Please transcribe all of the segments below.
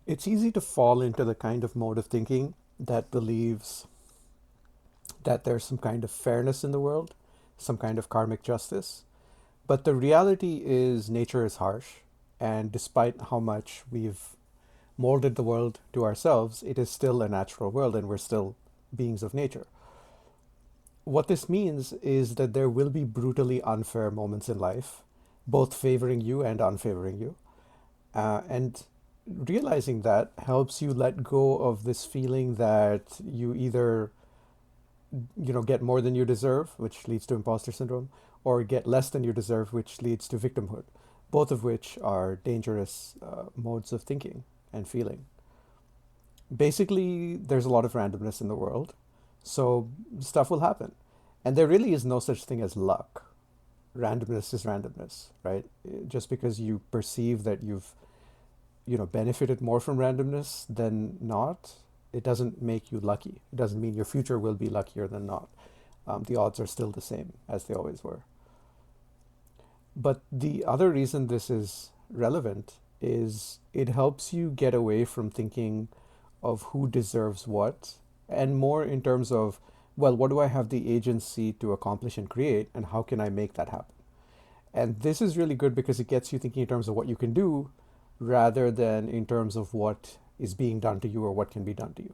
It's easy to fall into the kind of mode of thinking that believes that there's some kind of fairness in the world, some kind of karmic justice. But the reality is, nature is harsh, and despite how much we've molded the world to ourselves, it is still a natural world, and we're still beings of nature. What this means is that there will be brutally unfair moments in life, both favoring you and unfavoring you. And realizing that helps you let go of this feeling that you either get more than you deserve, which leads to imposter syndrome, or get less than you deserve, which leads to victimhood, both of which are dangerous modes of thinking and feeling. Basically, there's a lot of randomness in the world, so stuff will happen. And there really is no such thing as luck. Randomness is randomness, right? Just because you perceive that you've benefited more from randomness than not, it doesn't make you lucky. It doesn't mean your future will be luckier than not. The odds are still the same as they always were. But the other reason this is relevant is it helps you get away from thinking of who deserves what, and more in terms of, well, what do I have the agency to accomplish and create, and how can I make that happen? And this is really good because it gets you thinking in terms of what you can do rather than in terms of what is being done to you or what can be done to you,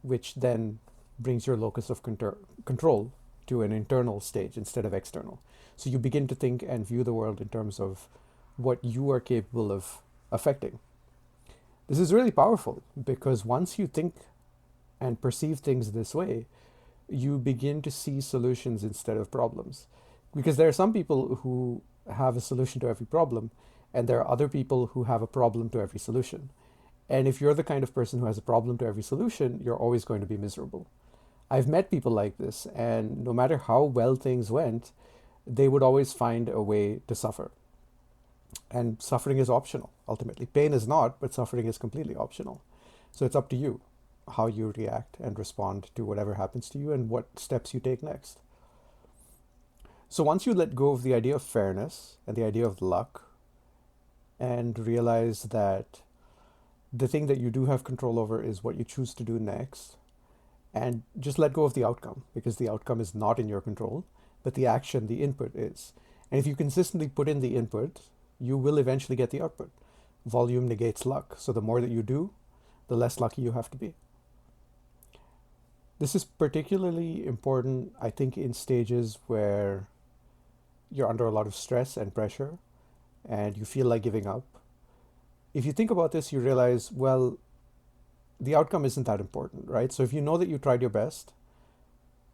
which then brings your locus of control to an internal stage instead of external. So you begin to think and view the world in terms of what you are capable of affecting. This is really powerful because once you think and perceive things this way, you begin to see solutions instead of problems. Because there are some people who have a solution to every problem, and there are other people who have a problem to every solution. And if you're the kind of person who has a problem to every solution, you're always going to be miserable. I've met people like this, and no matter how well things went, they would always find a way to suffer. And suffering is optional, ultimately. Pain is not, but suffering is completely optional. So it's up to you how you react and respond to whatever happens to you and what steps you take next. So once you let go of the idea of fairness and the idea of luck and realize that the thing that you do have control over is what you choose to do next, and just let go of the outcome because the outcome is not in your control, but the action, the input is. And if you consistently put in the input, you will eventually get the output. Volume negates luck. So the more that you do, the less lucky you have to be. This is particularly important, I think, in stages where you're under a lot of stress and pressure and you feel like giving up. If you think about this, you realize, well, the outcome isn't that important, right? So if you know that you tried your best,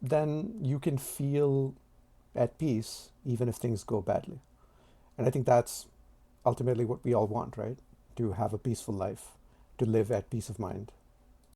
then you can feel at peace even if things go badly. And I think that's ultimately what we all want, right? To have a peaceful life, to live at peace of mind.